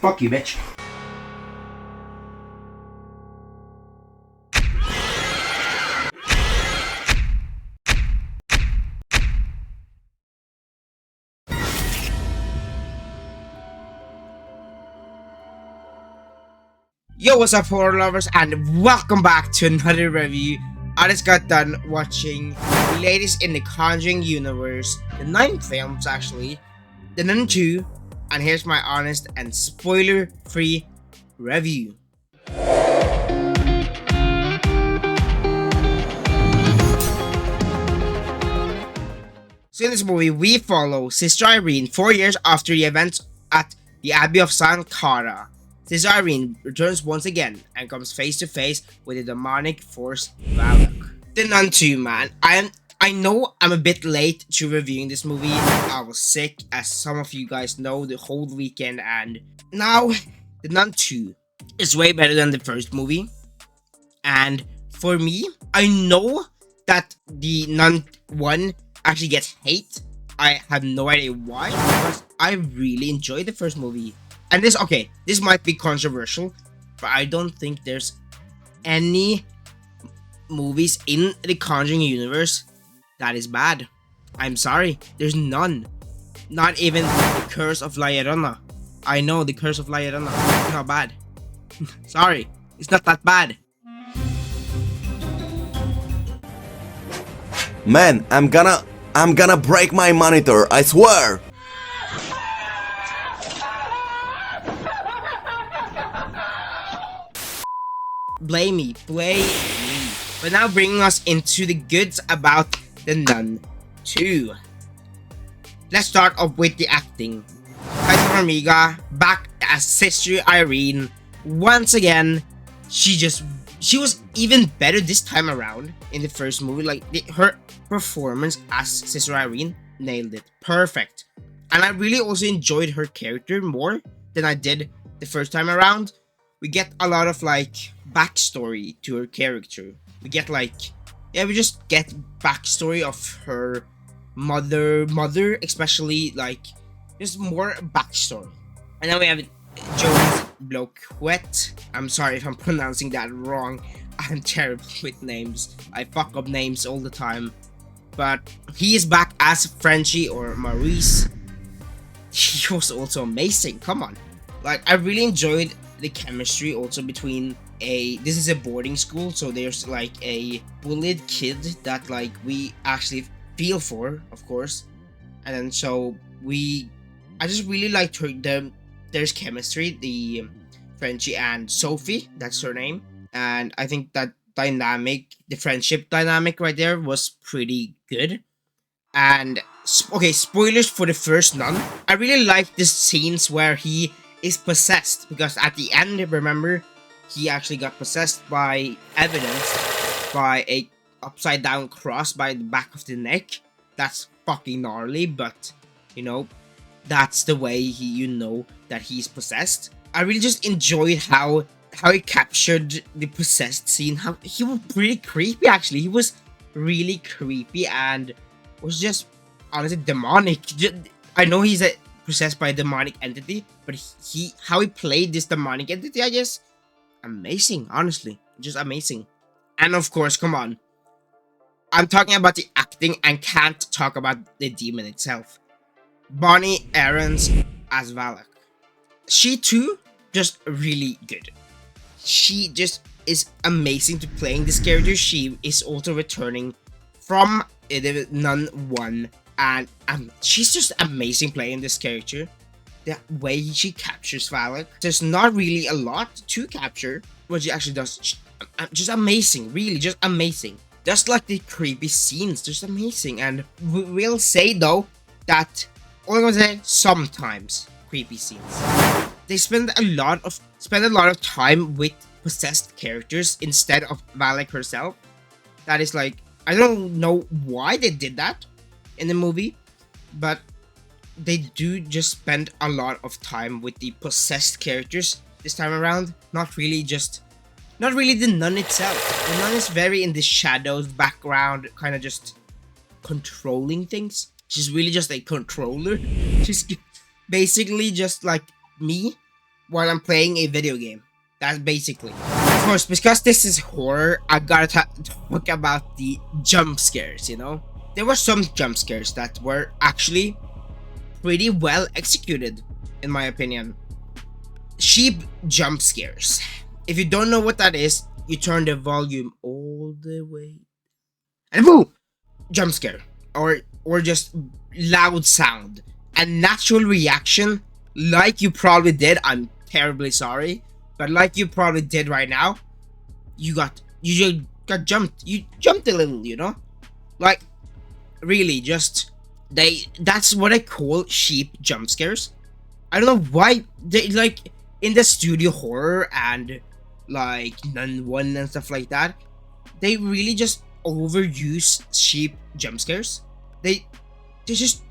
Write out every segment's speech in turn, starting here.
Fuck you, bitch. Yo, what's up, horror lovers, and welcome back to another review. I just got done watching the latest in the Conjuring universe, the 9 films actually, The Nun 2, and here's my honest and spoiler-free review. So in this movie, we follow Sister Irene 4 years after the events at the Abbey of Sankara. Sister Irene returns once again and comes face to face with the demonic force Valak. The Nun 2, man. I know I'm a bit late to reviewing this movie. I was sick, as some of you guys know, the whole weekend, and now The Nun 2 is way better than the first movie. And for me, I know that the Nun 1 actually gets hate. I have no idea why, because I really enjoyed the first movie. And this might be controversial, but I don't think there's any movies in the Conjuring universe that is bad. I'm sorry, there's none. Not even The Curse of La Llorona. I know The Curse of La Llorona. It's not bad. Sorry, it's not that bad. Man, I'm gonna break my monitor, I swear! Blame me. But now bringing us into the goods about The Nun 2. Let's start off with the acting. Kaisa Farmiga back as Sister Irene. Once again, she was even better this time around in the first movie. Like, her performance as Sister Irene nailed it. Perfect. And I really also enjoyed her character more than I did the first time around. We get a lot of like backstory to her character. We just get backstory of her mother, especially, like, just more backstory. And then we have Jones Bloquet. I'm sorry if I'm pronouncing that wrong. I'm terrible with names. I fuck up names all the time. But he is back as Frenchie or Maurice. He was also amazing. Come on. Like, I really enjoyed the chemistry also between this is a boarding school, so there's like a bullied kid that like we actually feel for, of course. And then so I just really liked her. There's chemistry, the Frenchie and Sophie, that's her name. And I think that the friendship dynamic right there was pretty good. And okay, spoilers for the first Nun. I really like the scenes where he is possessed, because at the end, remember, he actually got possessed by evidence by a upside down cross by the back of the neck. That's fucking gnarly, but you know, that's the way that he's possessed. I really just enjoyed how he captured the possessed scene. How he was pretty creepy, actually. He was really creepy and was just honestly demonic. I know he's possessed by a demonic entity, but how he played this demonic entity, I guess, amazing. Honestly, just amazing. And of course, come on, I'm talking about the acting and can't talk about the demon itself. Bonnie Aarons as Valak. She too, just really good. She just is amazing to playing this character. She is also returning from the Nun 1. And she's just amazing playing this character. The way she captures Valak. There's not really a lot to capture. What she actually does, just amazing. Really, just amazing. Just like the creepy scenes, just amazing. And we'll say though that only gonna say sometimes creepy scenes. They spend a lot of time with possessed characters instead of Valak herself. That is like, I don't know why they did that in the movie, but they do just spend a lot of time with the possessed characters this time around. Not really the nun itself. The nun is very in the shadows, background, kind of just controlling things. She's really just a controller. She's basically just like me, while I'm playing a video game. That's basically. Of course, because this is horror, I gotta talk about the jump scares, you know? There were some jump scares that were actually pretty well executed, in my opinion. Sheep jump scares. If you don't know what that is, you turn the volume all the way. And boom! Jump scare. Or just loud sound. A natural reaction, like you probably did. I'm terribly sorry. But like you probably did right now, you just got jumped. You jumped a little, you know? Like, really, that's what I call sheep jump scares. I don't know why they, like, in the studio horror and like Nun 1 and stuff like that, they really just overuse sheep jump scares. They just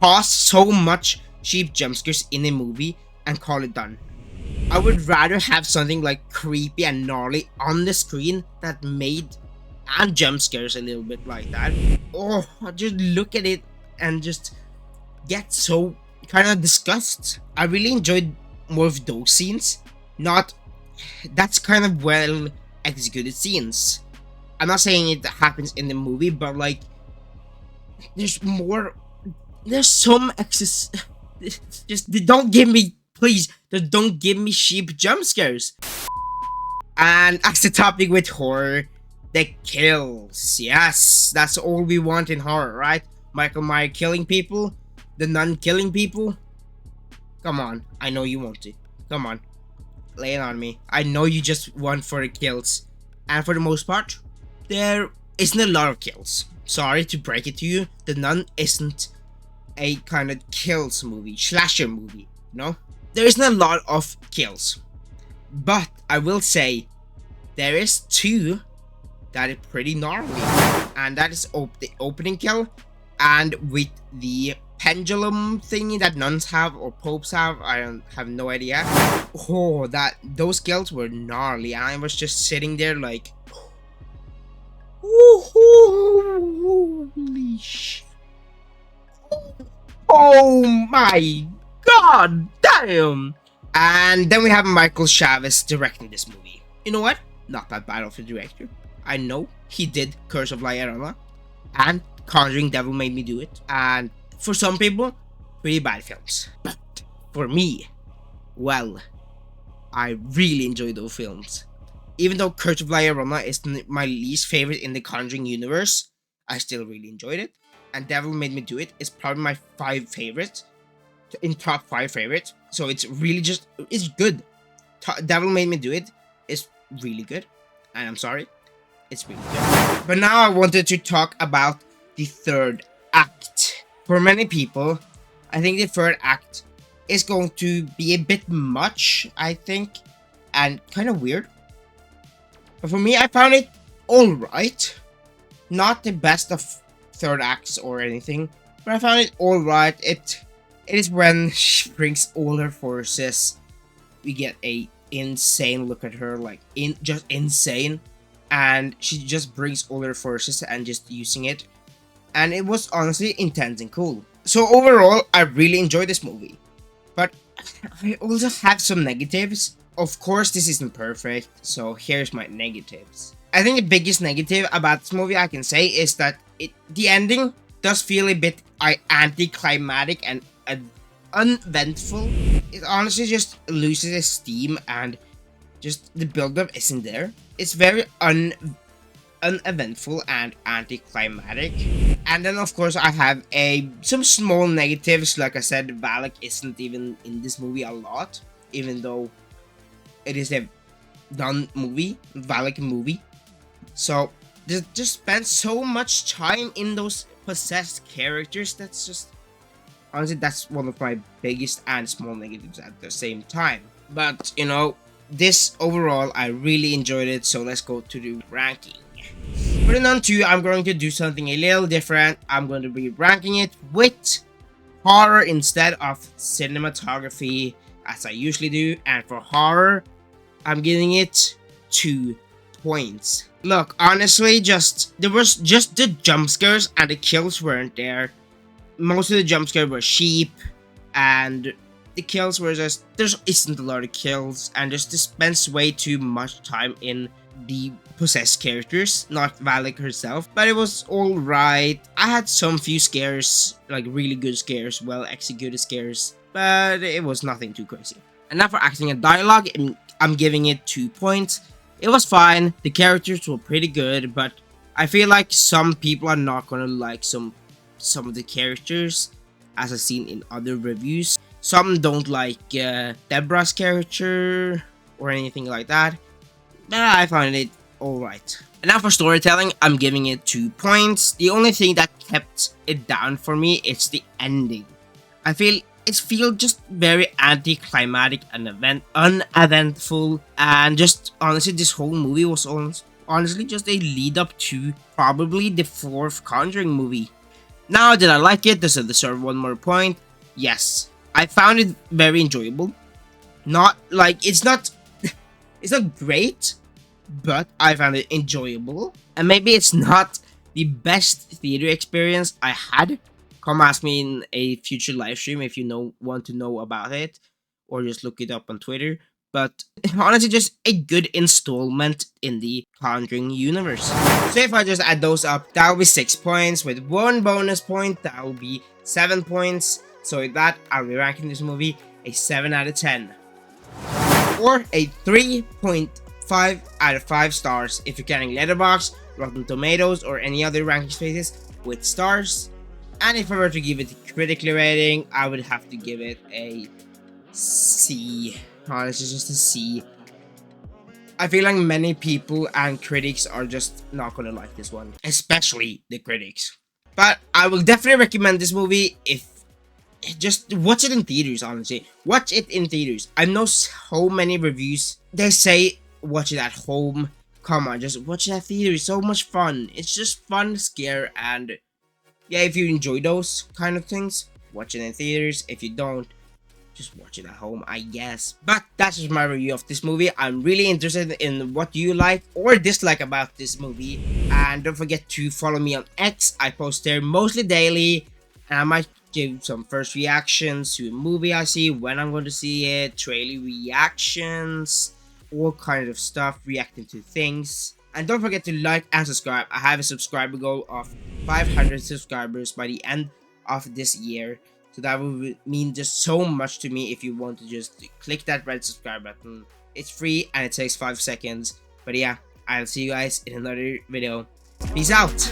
toss so much sheep jump scares in a movie and call it done. I would rather have something like creepy and gnarly on the screen that made and jump scares a little bit like that. Oh, I just look at it and just get so kind of disgusted. I really enjoyed more of those scenes. That's kind of well executed scenes. I'm not saying it happens in the movie, but like there's some excess. Just don't give me, please, just don't give me sheep jump scares. And as the topic with horror, the kills. Yes, that's all we want in horror, right? Michael Myers killing people, the nun killing people. Come on, I know you want it. Come on, lay it on me. I know you just want for the kills. And for the most part, there isn't a lot of kills. Sorry to break it to you, The Nun isn't a kind of kills movie, slasher movie, you know? There isn't a lot of kills. But I will say, there is two that is pretty gnarly. And that is the opening kill, and with the pendulum thingy that nuns have or popes have, I have no idea. Oh, those kills were gnarly, and I was just sitting there like, holy shit. Oh my god damn. And then we have Michael Chavez directing this movie. You know what? Not that bad of a director. I know he did Curse of La Llorona and Conjuring, Devil Made Me Do It, and for some people, pretty bad films. But for me, well, I really enjoyed those films. Even though Curse of La Llorona is my least favorite in the Conjuring universe, I still really enjoyed it. And Devil Made Me Do It is probably my top 5 favorites. So it's really it's good. Devil Made Me Do It is really good. And I'm sorry, it's really good. But now I wanted to talk about the third act. For many people, I think the third act is going to be a bit much, I think, and kind of weird. But for me, I found it alright. Not the best of third acts or anything, but I found it alright. It is when she brings all her forces. We get a insane look at her, like just insane, and she just brings all her forces and just using it, and it was honestly intense and cool. So overall, I really enjoyed this movie, but I also have some negatives. Of course, this isn't perfect, so here's my negatives. I think the biggest negative about this movie I can say is that the ending does feel a bit anticlimactic and uneventful. It honestly just loses its steam, and just the build-up isn't there. It's very uneventful and anticlimactic. And then of course I have some small negatives. Like I said, Valak isn't even in this movie a lot, even though it is a TheNunMovie, Valak movie. So they just spend so much time in those possessed characters. That's just, honestly, that's one of my biggest and small negatives at the same time. But you know, this overall I really enjoyed it. So let's go to the ranking. For the Nun 2, I'm going to do something a little different. I'm going to be ranking it with horror instead of cinematography, as I usually do. And for horror, I'm giving it 2 points. Look, honestly, there was just the jump scares and the kills weren't there. Most of the jump scares were sheep, and the kills were just, there isn't a lot of kills, and just dispense way too much time in the possessed characters, not Valak herself, but it was alright. I had some few scares, like really good scares, well executed scares, but it was nothing too crazy. And now for acting and dialogue, I'm giving it 2 points. It was fine, the characters were pretty good, but I feel like some people are not gonna like some of the characters, as I've seen in other reviews. Some don't like Deborah's character or anything like that, but I find it alright. And now for storytelling, I'm giving it 2 points. The only thing that kept it down for me is the ending. I feel it feels just very anticlimactic and uneventful, and just honestly, this whole movie was honestly just a lead up to probably the 4th Conjuring movie. Now, did I like it? Does it deserve 1 more point? Yes. I found it very enjoyable. Not like, it's not great, but I found it enjoyable. And maybe it's not the best theater experience I had. Come ask me in a future live stream if you want to know about it, or just look it up on Twitter. But honestly, just a good installment in the Conjuring universe. So if I just add those up, that will be 6 points. With 1 bonus point, that will be 7 points. So with that, I'll be ranking this movie a 7 out of 10. Or a 3.5 out of 5 stars if you're counting Letterboxd, Rotten Tomatoes, or any other ranking spaces with stars. And if I were to give it a critically rating, I would have to give it a C. Honestly, just a C. I feel like many people and critics are just not gonna like this one, especially the critics. But I will definitely recommend this movie. If just watch it in theaters, honestly, watch it in theaters. I know so many reviews, they say watch it at home. Come on, just watch it at theaters. So much fun. It's just fun, scare, and yeah, if you enjoy those kind of things, watch it in theaters. If you don't, just watch it at home, I guess. But that's just my review of this movie. I'm really interested in what you like or dislike about this movie. And don't forget to follow me on X. I post there mostly daily. And I might give some first reactions to a movie I see, when I'm going to see it, trailer reactions, all kinds of stuff, reacting to things. And don't forget to like and subscribe. I have a subscriber goal of 500 subscribers by the end of this year. So that would mean just so much to me if you want to just click that red subscribe button. It's free and it takes 5 seconds. But yeah, I'll see you guys in another video. Peace out!